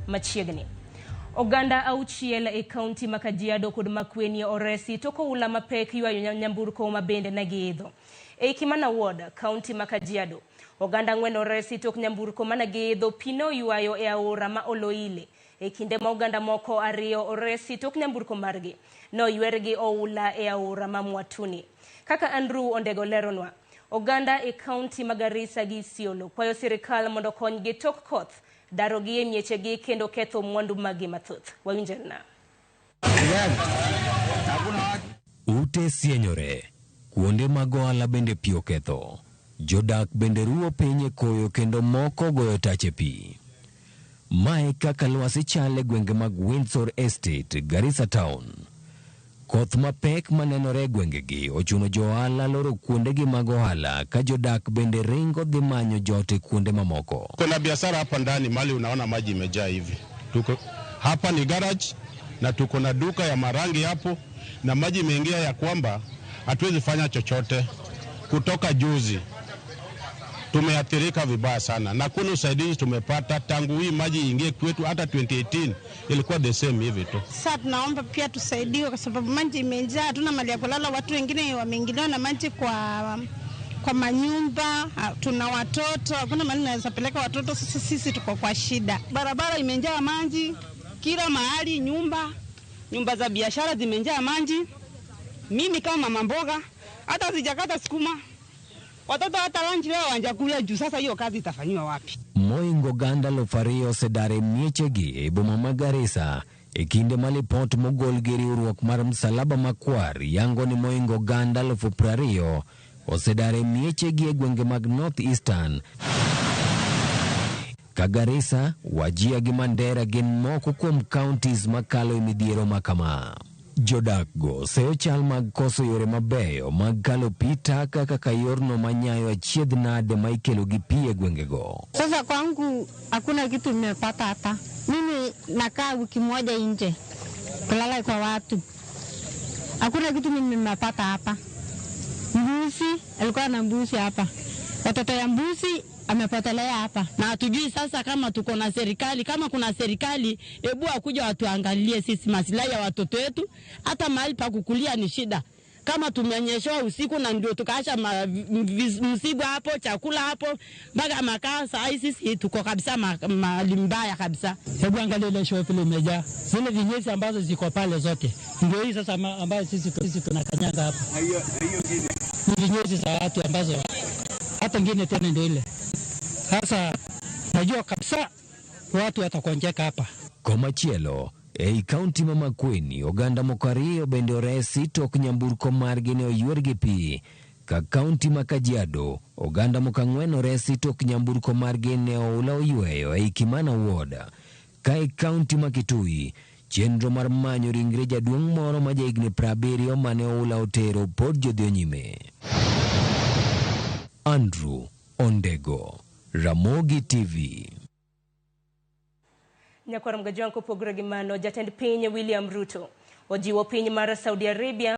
machiegni. Oganda auchiel e kaunti ma Kajiado kod Makueni oresi toko ula mapek ywayo nyamburko mabende nageidho. E Kimana Ward, kaunti ma Kajiado, oganda ng'wen oresi tok nyamburko manageidho pino ywayo e aora ma Oloile. E kinde ma oganda moko ariyo oresi tok nyamburko margi no ywergi oula e aora ma Mwatuni. Kaka Andrew Ondego leronwa, oganda e kaunti ma Garissa gi Isiolo kwayo sirikal mondo konygi tok koth darogi e miechegi kendo ketho mwandu magi mathoth. Wawinjerna. Ute sienyore, kuonde mag ohala bende pio ketho. Jodak bende ruo piny e koyo kendo moko goyo tache pi. Mae kaka lwasi chale gwenge mag Windsor Estate, Garissa Town. Koth mapek manenore gwengegi ochuno jo ohala loro kuondegi mag ohala ka jodak bende ringo dhi manyo jote kuonde mamoko. Kuna biashara hapa ndani mali unaona maji imejaa hivi. Hapa ni garage na tuko na duka ya marangi hapo na maji imeingia ya kwamba hatuwezi fanya chochote. Kutoka juzi tumeathirika vibaya sana na kuna usaidizi tumepata tangu hii maji ingie kwetu. Hata 2018 ilikuwa the same hivi tu. Sasa tunaomba pia tusaidiwe kwa sababu maji imejaa, hatuna mahali ya kulala. Watu wengine wameingiliwa na maji kwa manyumba, tuna watoto, hakuna mahali naweza peleka watoto. Sisi tuko kwa shida. Barabara imejaa maji kila mahali, nyumba za biashara zimejaa maji. Mimi kama mama mboga hata sijakata sukuma. Watoto hata lunch leo wanjakula juu, sasa hiyo kazi itafanywa wapi? Moingo ganda lofario sedare miechegi e boma ma Garissa e kinde malipot mogol gi riwruok mar Msalaba Makwar yango ni moingo ganda lofario osedare miechegi e gwenge mag North Eastern. Ka Garissa, Wajir gi Mandera gin moko kuom counties makalo e midhiero makama. Jodak go seo chal mag koso yore mabeyo mag kalo pita kaka yorno manyayo achiedh nade ma ikelo gi pi e gwengego. Sasa kwangu hakuna kitu nimepata hapa. Mimi nakaa wiki moja nje kulala kwa watu. Hakuna kitu mimi nimepata hapa. Mbuzi alikuwa na mbuzi hapa, watoto ya mbuzi amepotelea hapa, na hatujui sasa kama tuko na serikali. Kama kuna serikali, hebu akuja watuangalie sisi maslahi ya watoto wetu. Hata mahali pa kukulia ni shida. Kama tumenyeshewa usiku na ndio tukaacha msiba hapo, chakula hapo, mpaka makaa, saa hii sisi tuko kabisa mahali mbaya kabisa. Hebu angalia ile show vile imejaa. Zile vinyesi ambazo ziko pale zote. Ndio hii sasa ambayo sisi tunakanyanga hapa. Ni vinyesi za watu ambazo hata ngine tena ndio ile. Sasa najua kabisa watu watakonjeka hapa. Komachielo, ei kaunti ma Makueni, oganda mokario bende oresi tok nyamburko margi ne oywergi pi. Ka kaunti ma Kajiado, oganda mokang'wen oresi tok nyamburko margi ne oula oyweyo ei Kimana Ward. Ka e kaunti ma Kitui, chenro mar manyo ringre jaduong' moro ma jahigni 70 mane oula otero pod jodhi nyime. Andrew Ondego, Ramogi TV. Nyakwara mgajonko pogro gi mano, jatend piny William Ruto ojiwo piny mar Saudi Arabia